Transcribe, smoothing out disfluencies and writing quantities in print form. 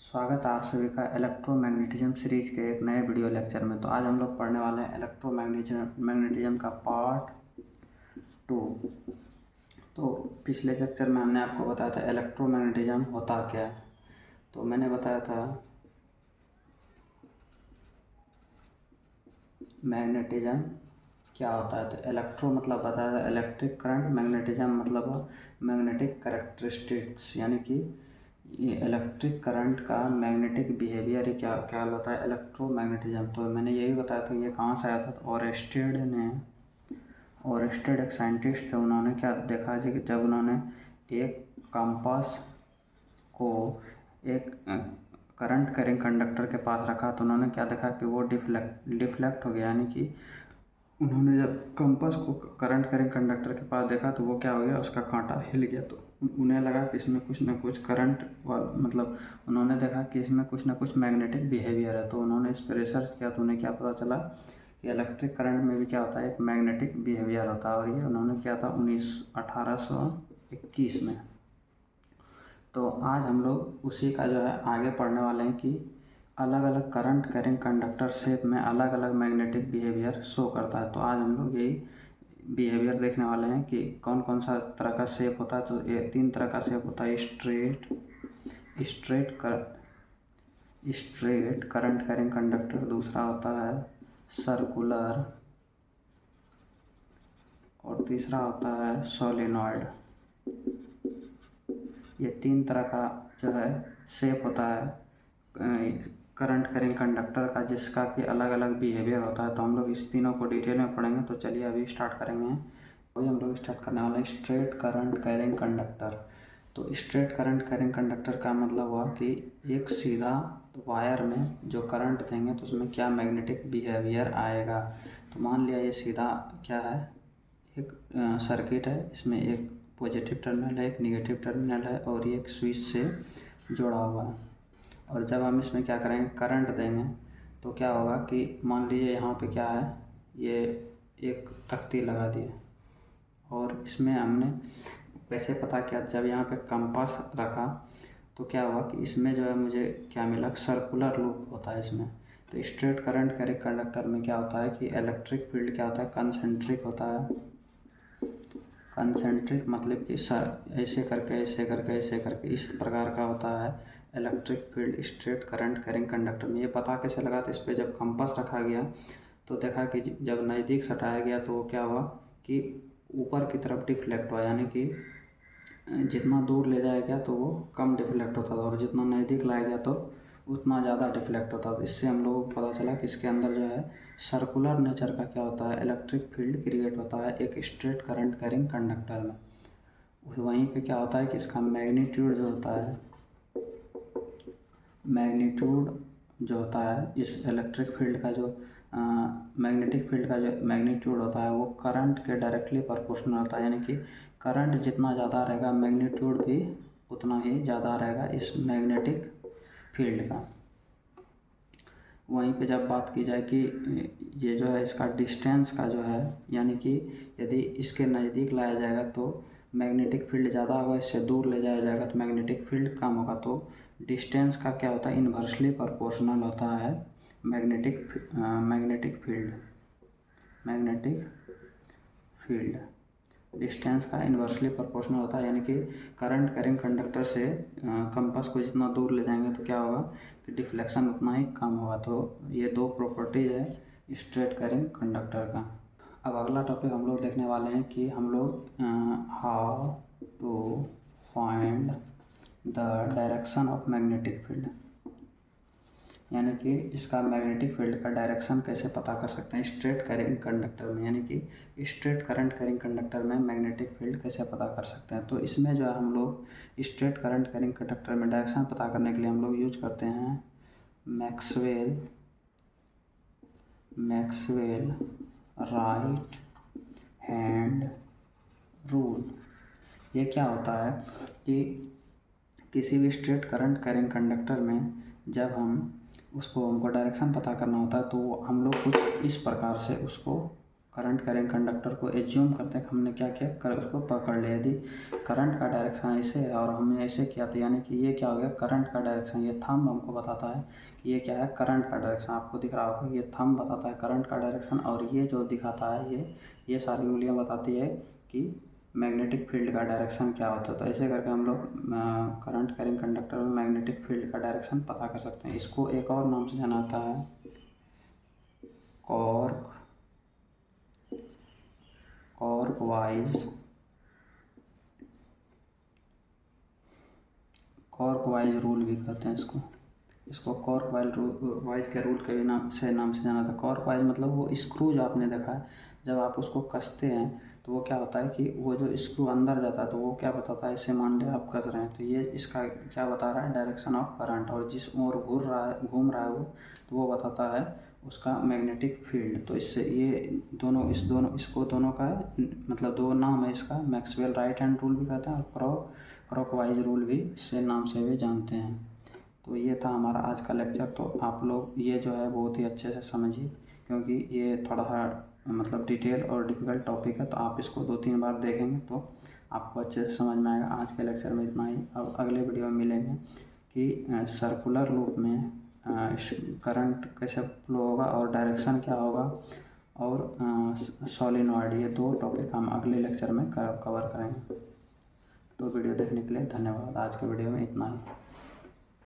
स्वागत है आप सभी का इलेक्ट्रोमैग्नेटिज्म सीरीज के एक नए वीडियो लेक्चर में। तो आज हम लोग पढ़ने वाले हैं इलेक्ट्रोमैग्नेटिज्म का पार्ट 2। तो पिछले लेक्चर में हमने आपको बताया था इलेक्ट्रोमैग्नेटिज्म होता क्या है। तो मैंने बताया था मैग्नेटिज्म क्या होता है। तो इलेक्ट्रो मतलब बताया था इलेक्ट्रिक करंट, मैग्नेटिज्म मतलब मैग्नेटिक कैरेक्टरिस्टिक्स, यानी कि ये इलेक्ट्रिक करंट का मैग्नेटिक बिहेवियर ही क्या कहलाता है, इलेक्ट्रोमैग्नेटिज्म। तो मैंने यही बताया था ये कहाँ से आया था। तो ओरेस्टेड एक साइंटिस्ट थे, उन्होंने क्या देखा जी कि जब उन्होंने एक कंपास को एक करंट कैरिंग कंडक्टर के पास रखा तो उन्होंने क्या देखा कि वो डिफ्लेक्ट हो गया, यानी कि उन्होंने जब कंपास को करंट कैरिंग कंडक्टर के पास देखा तो वो क्या हो गया, उसका कांटा हिल गया। तो उन्हें लगा कि इसमें कुछ ना कुछ करंट मतलब उन्होंने देखा कि इसमें कुछ ना कुछ मैग्नेटिक बिहेवियर है। तो उन्होंने इस पर रिसर्च किया तो उन्हें क्या पता चला कि इलेक्ट्रिक करंट में भी क्या होता है, एक मैग्नेटिक बिहेवियर होता है। और ये उन्होंने किया था 1821 में। तो आज हम लोग उसी का जो है आगे पढ़ने वाले हैं कि अलग अलग करंट कैरिंग कंडक्टर शेप में अलग अलग मैग्नेटिक बिहेवियर शो करता है। तो आज हम लोग यही बिहेवियर देखने वाले हैं कि कौन कौन सा तरह का शेप होता है। तो ये 3 तरह का शेप होता है, स्ट्रेट करंट कैरिंग कंडक्टर, दूसरा होता है सर्कुलर, और तीसरा होता है सोलेनॉइड। ये 3 तरह का जो है शेप होता है करंट कैरिंग कंडक्टर का, जिसका कि अलग अलग बिहेवियर होता है। तो हम लोग इस तीनों को डिटेल में पढ़ेंगे। तो चलिए अभी स्टार्ट करेंगे। अभी हम लोग स्टार्ट करने वाले हैं स्ट्रेट करंट कैरिंग कंडक्टर। तो स्ट्रेट करंट कैरिंग कंडक्टर का मतलब हुआ कि एक सीधा वायर में जो करंट देंगे तो उसमें क्या मैग्नेटिक बिहेवियर आएगा। तो मान लिया ये सीधा क्या है, एक सर्किट है, इसमें एक पॉजिटिव टर्मिनल है, एक निगेटिव टर्मिनल है और ये एक स्विच से जुड़ा हुआ है। और जब हम इसमें क्या करेंगे, करंट देंगे तो क्या होगा कि मान लीजिए यहाँ पे क्या है, ये एक तख्ती लगा दिए और इसमें हमने कैसे पता किया, जब यहाँ पे कंपास रखा तो क्या हुआ कि इसमें जो है मुझे क्या मिला, सर्कुलर लूप होता है इसमें। तो स्ट्रेट करंट कैरिंग कंडक्टर में क्या होता है कि इलेक्ट्रिक फील्ड क्या होता है, कंसेंट्रिक होता है। कंसेंट्रिक मतलब कि ऐसे करके ऐसे करके ऐसे करके इस प्रकार का होता है electric field straight current carrying conductor में। ये पता कैसे लगा, तो इस पर जब कंपास रखा गया तो देखा कि जब नज़दीक सटाया गया तो वो क्या हुआ कि ऊपर की तरफ डिफ्लेक्ट हुआ, यानी कि जितना दूर ले जाया गया तो वो कम डिफ्लेक्ट होता था और जितना नज़दीक लाया गया तो उतना ज़्यादा डिफ्लेक्ट होता था। इससे हम लोगों को पता चला कि इसके अंदर जो है सर्कुलर नेचर का क्या होता है, इलेक्ट्रिक फील्ड क्रिएट होता है एक स्ट्रेट करंट कैरिंग कंडक्टर में। वहीं पे क्या होता है कि इसका मैग्नीट्यूड जो होता है, मैग्नीट्यूड जो होता है इस इलेक्ट्रिक फील्ड का जो मैग्नेटिक फील्ड का जो मैग्नीट्यूड होता है वो करंट के डायरेक्टली प्रोपोर्शनल होता है, यानी कि करंट जितना ज़्यादा रहेगा मैग्नीट्यूड भी उतना ही ज़्यादा रहेगा इस मैग्नेटिक फील्ड का। वहीं पे जब बात की जाए कि ये जो है इसका डिस्टेंस का जो है, यानी कि यदि इसके नज़दीक लाया जाएगा तो मैग्नेटिक फील्ड ज़्यादा होगा, इससे दूर ले जाया जाएगा तो मैग्नेटिक फील्ड कम होगा। तो डिस्टेंस का क्या होता है, इन्वर्सली प्रोपोर्शनल होता है मैग्नेटिक फील्ड डिस्टेंस का इन्वर्सली प्रोपोर्शनल होता है, यानी कि करंट कैरिंग कंडक्टर से कंपास को जितना दूर ले जाएंगे तो क्या होगा कि डिफ्लेक्शन उतना ही कम होगा। तो ये 2 प्रॉपर्टीज है स्ट्रेट कैरिंग कंडक्टर का। अब अगला टॉपिक हम लोग देखने वाले हैं कि हम लोग how to find the direction of magnetic field, यानी कि इसका मैग्नेटिक फील्ड का डायरेक्शन कैसे पता कर सकते हैं स्ट्रेट कैरिंग कंडक्टर में, यानी कि स्ट्रेट करंट कैरिंग कंडक्टर में मैग्नेटिक फील्ड कैसे पता कर सकते हैं। तो इसमें जो है हम लोग स्ट्रेट करंट कैरिंग कंडक्टर में डायरेक्शन पता करने के लिए हम लोग यूज करते हैं मैक्सवेल राइट हैंड रूल। ये क्या होता है कि किसी भी स्ट्रेट करंट कैरिंग कंडक्टर में जब हमको डायरेक्शन पता करना होता है तो हम लोग कुछ इस प्रकार से उसको करंट करेंट कंडक्टर को एज्यूम करते हैं कि हमने क्या किया, कर उसको पकड़ लिया। यदि करंट का डायरेक्शन ऐसे है और हमने ऐसे किया तो यानी कि ये क्या हो गया, करंट का डायरेक्शन। ये थंब हमको बताता है कि ये क्या है, करंट का डायरेक्शन। आपको दिख रहा होगा ये थंब बताता है करंट का डायरेक्शन, और ये जो दिखाता है ये सारी उंगलियाँ बताती है कि मैग्नेटिक फील्ड का डायरेक्शन क्या होता है। तो ऐसे करके हम लोग करंट कैरिंग कंडक्टर में मैग्नेटिक फील्ड का डायरेक्शन पता कर सकते हैं। इसको एक और नाम से जाना जाता है कॉर्क वाइज रूल भी कहते हैं इसको कॉर्क वाइज के रूल के भी नाम से जाना था। कॉर्क वाइज मतलब वो स्क्रू जो आपने देखा है, जब आप उसको कसते हैं तो वो क्या होता है कि वो जो स्क्रू अंदर जाता है तो वो क्या बताता है, इसे मान लिया आप कस रहे हैं तो ये इसका क्या बता रहा है, डायरेक्शन ऑफ करंट, और जिस ओर घूम रहा है वो, तो वो बताता है उसका मैग्नेटिक फील्ड। तो इससे ये इसको दोनों का मतलब दो नाम है इसका, मैक्सवेल राइट हैंड रूल भी कहते हैं और क्लॉकवाइज रूल भी इससे नाम से भी जानते हैं। तो ये था हमारा आज का लेक्चर। तो आप लोग ये जो है बहुत ही अच्छे से समझिए, क्योंकि ये थोड़ा मतलब डिटेल और डिफ़िकल्ट टॉपिक है, तो आप इसको 2-3 बार देखेंगे तो आपको अच्छे से समझ में आएगा। आज के लेक्चर में इतना ही। अब अगले वीडियो में मिलेंगे कि सर्कुलर लूप में करंट कैसे फ्लो होगा और डायरेक्शन क्या होगा, और सोलेनॉइड, ये 2 टॉपिक हम अगले लेक्चर में कवर करेंगे। तो वीडियो देखने के लिए धन्यवाद। आज के वीडियो में इतना ही।